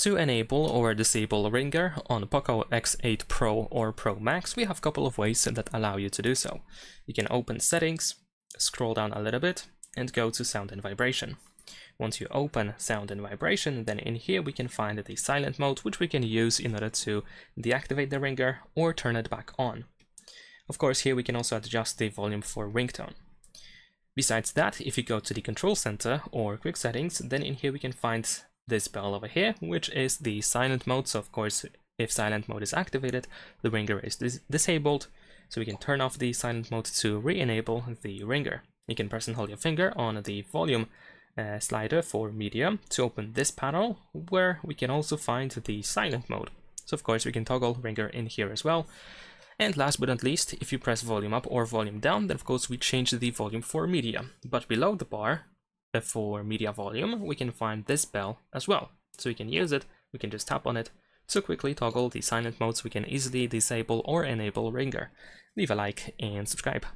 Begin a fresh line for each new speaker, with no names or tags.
To enable or disable ringer on POCO X8 Pro or Pro Max, we have a couple of ways that allow you to do so. You can open Settings, scroll down a little bit, and go to Sound and Vibration. Once you open Sound and Vibration, then in here we can find the silent mode, which we can use in order to deactivate the ringer or turn it back on. Of course, here we can also adjust the volume for ringtone. Besides that, if you go to the Control Center or Quick Settings, then in here we can find this bell over here, which is the silent mode. So of course, if silent mode is activated, the ringer is disabled. So we can turn off the silent mode to re-enable the ringer. You can press and hold your finger on the volume slider for media to open this panel, where we can also find the silent mode. So of course we can toggle ringer in here as well. And last but not least, if you press volume up or volume down, then of course we change the volume for media. But below the bar, for media volume, we can find this bell as well. So we can use it, we can just tap on it to quickly toggle the silent modes. We can easily disable or enable ringer. Leave a like and subscribe.